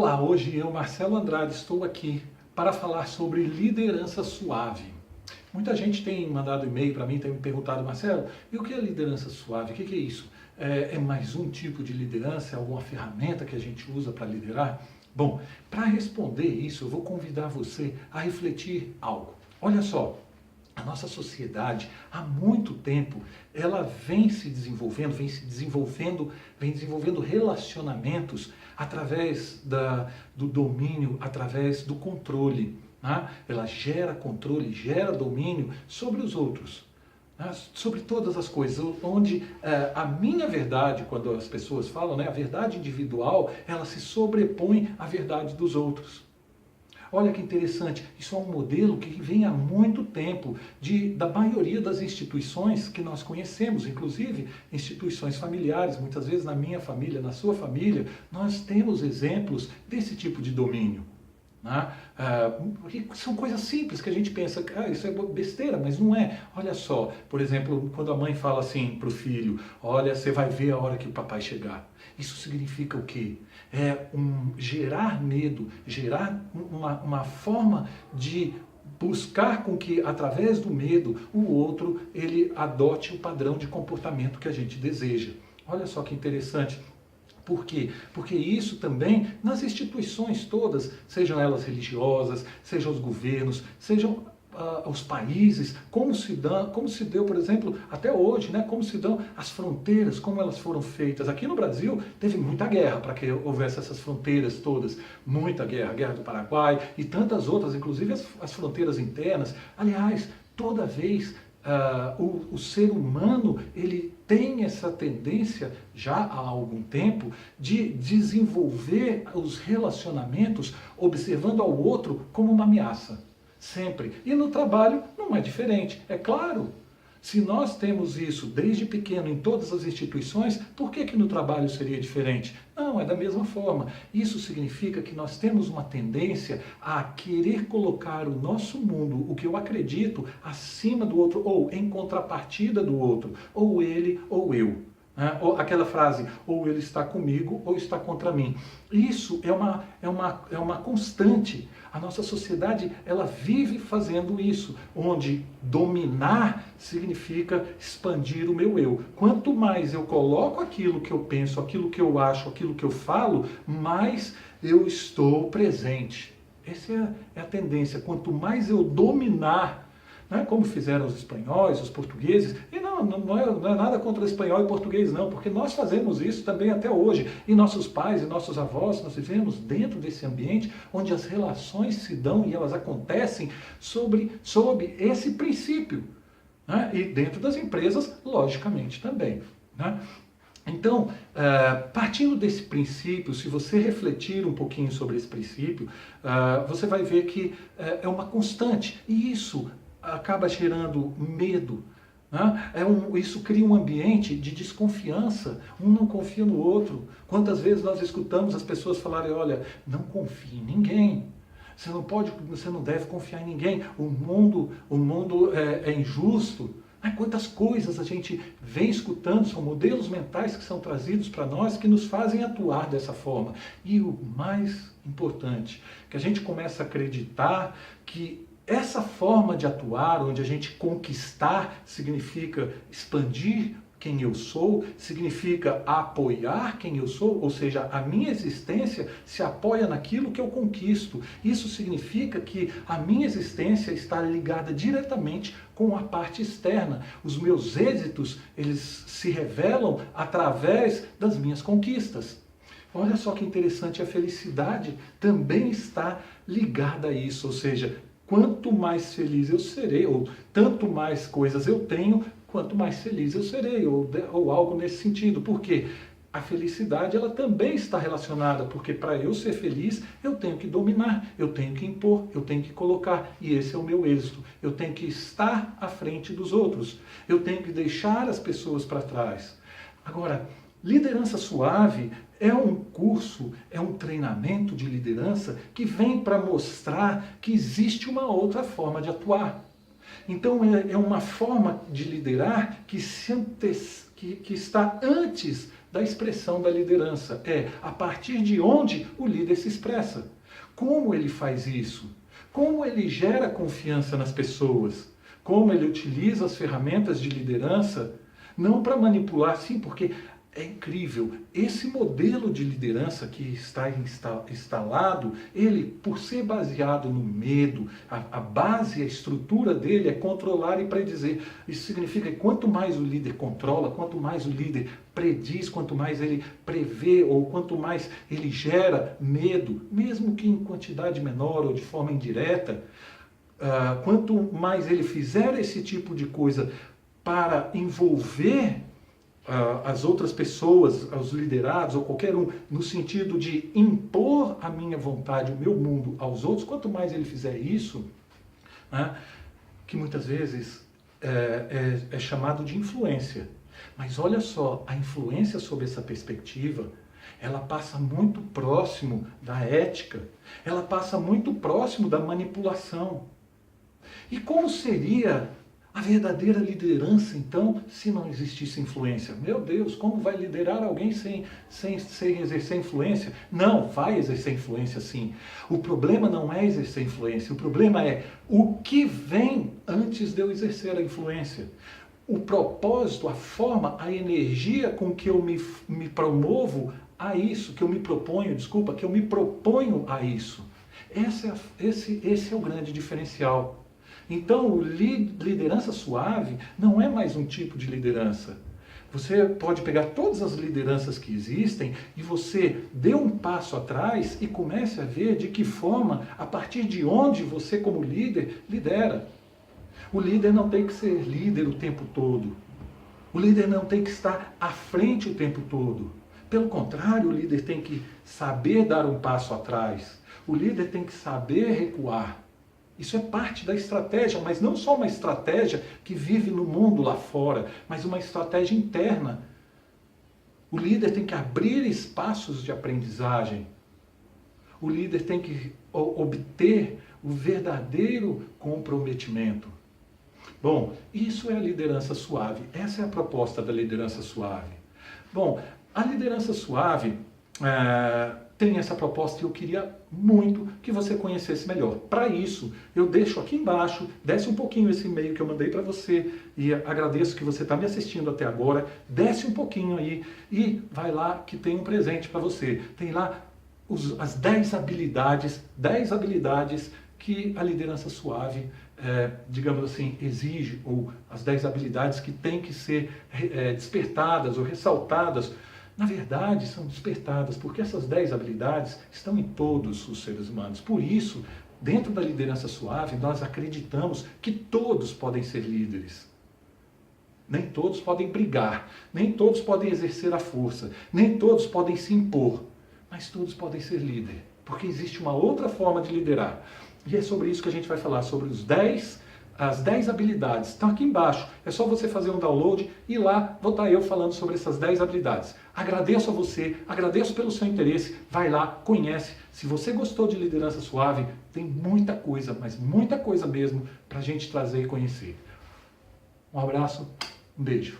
Olá, hoje eu, Marcelo Andrade, estou aqui para falar sobre liderança suave. Muita gente tem mandado e-mail para mim, tem me perguntado, Marcelo, e o que é liderança suave? O que é isso? É mais um tipo de liderança? É alguma ferramenta que a gente usa para liderar? Bom, para responder isso, eu vou convidar você a refletir algo. Olha só, a nossa sociedade, há muito tempo, ela vem desenvolvendo relacionamentos através do domínio, através do controle. Né? Ela gera controle, gera domínio sobre os outros, né? Sobre todas as coisas, onde a minha verdade, quando as pessoas falam, né, a verdade individual, ela se sobrepõe à verdade dos outros. Olha que interessante, isso é um modelo que vem há muito tempo da maioria das instituições que nós conhecemos, inclusive instituições familiares. Muitas vezes na minha família, na sua família, nós temos exemplos desse tipo de domínio. Né? São coisas simples que a gente pensa, isso é besteira, mas não é. Olha só, por exemplo, quando a mãe fala assim para o filho, olha, você vai ver a hora que o papai chegar. Isso significa o quê? Gerar medo, gerar uma forma de buscar com que, através do medo, o outro ele adote o padrão de comportamento que a gente deseja. Olha só que interessante. Por quê? Porque isso também nas instituições todas, sejam elas religiosas, sejam os governos, sejam os países, como se deu, por exemplo, até hoje, né, como se dão as fronteiras, como elas foram feitas. Aqui no Brasil teve muita guerra para que houvesse essas fronteiras todas, muita guerra, a Guerra do Paraguai e tantas outras, inclusive as fronteiras internas. Aliás, toda vez o ser humano ele tem essa tendência, já há algum tempo, de desenvolver os relacionamentos observando ao outro como uma ameaça. Sempre. E no trabalho não é diferente. É claro, se nós temos isso desde pequeno em todas as instituições, por que no trabalho seria diferente? Não, é da mesma forma. Isso significa que nós temos uma tendência a querer colocar o nosso mundo, o que eu acredito, acima do outro, ou em contrapartida do outro, ou ele ou eu. Ou aquela frase, ou ele está comigo ou está contra mim. Isso é uma constante. A nossa sociedade ela vive fazendo isso, onde dominar significa expandir o meu eu. Quanto mais eu coloco aquilo que eu penso, aquilo que eu acho, aquilo que eu falo, mais eu estou presente. Essa é a tendência. Quanto mais eu dominar, né, como fizeram os espanhóis, os portugueses, e não é nada contra o espanhol e português não, porque nós fazemos isso também até hoje, e nossos pais e nossos avós, nós vivemos dentro desse ambiente onde as relações se dão e elas acontecem sob esse princípio, né, e dentro das empresas, logicamente também, né? Então, partindo desse princípio, se você refletir um pouquinho sobre esse princípio, você vai ver que é uma constante, e isso acaba gerando medo. Né? Isso cria um ambiente de desconfiança, um não confia no outro. Quantas vezes nós escutamos as pessoas falarem, olha, não confie em ninguém. Você não deve confiar em ninguém. O mundo é injusto. Quantas coisas a gente vem escutando, são modelos mentais que são trazidos para nós que nos fazem atuar dessa forma. E o mais importante, que a gente começa a acreditar que essa forma de atuar, onde a gente conquistar significa expandir quem eu sou, significa apoiar quem eu sou, ou seja, a minha existência se apoia naquilo que eu conquisto. Isso significa que a minha existência está ligada diretamente com a parte externa. Os meus êxitos, eles se revelam através das minhas conquistas. Olha só que interessante, a felicidade também está ligada a isso, ou seja, quanto mais feliz eu serei, ou tanto mais coisas eu tenho, quanto mais feliz eu serei, ou algo nesse sentido. Por quê? A felicidade ela também está relacionada, porque para eu ser feliz, eu tenho que dominar, eu tenho que impor, eu tenho que colocar, e esse é o meu êxito. Eu tenho que estar à frente dos outros, eu tenho que deixar as pessoas para trás. Agora, liderança suave é um curso, é um treinamento de liderança que vem para mostrar que existe uma outra forma de atuar. Então é uma forma de liderar que está antes da expressão da liderança. É a partir de onde o líder se expressa. Como ele faz isso? Como ele gera confiança nas pessoas? Como ele utiliza as ferramentas de liderança, não para manipular, sim, porque é incrível. Esse modelo de liderança que está instalado, ele, por ser baseado no medo, a base, a estrutura dele é controlar e predizer. Isso significa que quanto mais o líder controla, quanto mais o líder prediz, quanto mais ele prevê ou quanto mais ele gera medo, mesmo que em quantidade menor ou de forma indireta, quanto mais ele fizer esse tipo de coisa para envolver as outras pessoas, os liderados ou qualquer um, no sentido de impor a minha vontade, o meu mundo aos outros, quanto mais ele fizer isso, né, que muitas vezes é chamado de influência. Mas olha só, a influência sob essa perspectiva, ela passa muito próximo da ética, ela passa muito próximo da manipulação. E como seria a verdadeira liderança, então, se não existisse influência? Meu Deus, como vai liderar alguém sem exercer influência? Não, vai exercer influência sim. O problema não é exercer influência, o problema é o que vem antes de eu exercer a influência. O propósito, a forma, a energia com que eu me promovo a isso, que eu me proponho a isso. Esse é o grande diferencial. Então, liderança suave não é mais um tipo de liderança. Você pode pegar todas as lideranças que existem e você dê um passo atrás e comece a ver de que forma, a partir de onde você como líder, lidera. O líder não tem que ser líder o tempo todo. O líder não tem que estar à frente o tempo todo. Pelo contrário, o líder tem que saber dar um passo atrás. O líder tem que saber recuar. Isso é parte da estratégia, mas não só uma estratégia que vive no mundo lá fora, mas uma estratégia interna. O líder tem que abrir espaços de aprendizagem. O líder tem que obter o verdadeiro comprometimento. Bom, isso é a liderança suave. Essa é a proposta da liderança suave. Bom, a liderança suave tem essa proposta e eu queria muito que você conhecesse melhor. Para isso, eu deixo aqui embaixo, desce um pouquinho esse e-mail que eu mandei para você e agradeço que você está me assistindo até agora, desce um pouquinho aí e vai lá que tem um presente para você. Tem lá as 10 habilidades que a liderança suave, digamos assim, exige, ou as 10 habilidades que têm que ser despertadas ou ressaltadas. Na verdade, são despertadas, porque essas 10 habilidades estão em todos os seres humanos. Por isso, dentro da liderança suave, nós acreditamos que todos podem ser líderes. Nem todos podem brigar, nem todos podem exercer a força, nem todos podem se impor, mas todos podem ser líder, porque existe uma outra forma de liderar. E é sobre isso que a gente vai falar, sobre as 10 habilidades. Estão aqui embaixo, é só você fazer um download e lá vou estar eu falando sobre essas 10 habilidades. Agradeço a você, agradeço pelo seu interesse, vai lá, conhece. Se você gostou de liderança suave, tem muita coisa, mas muita coisa mesmo para a gente trazer e conhecer. Um abraço, um beijo.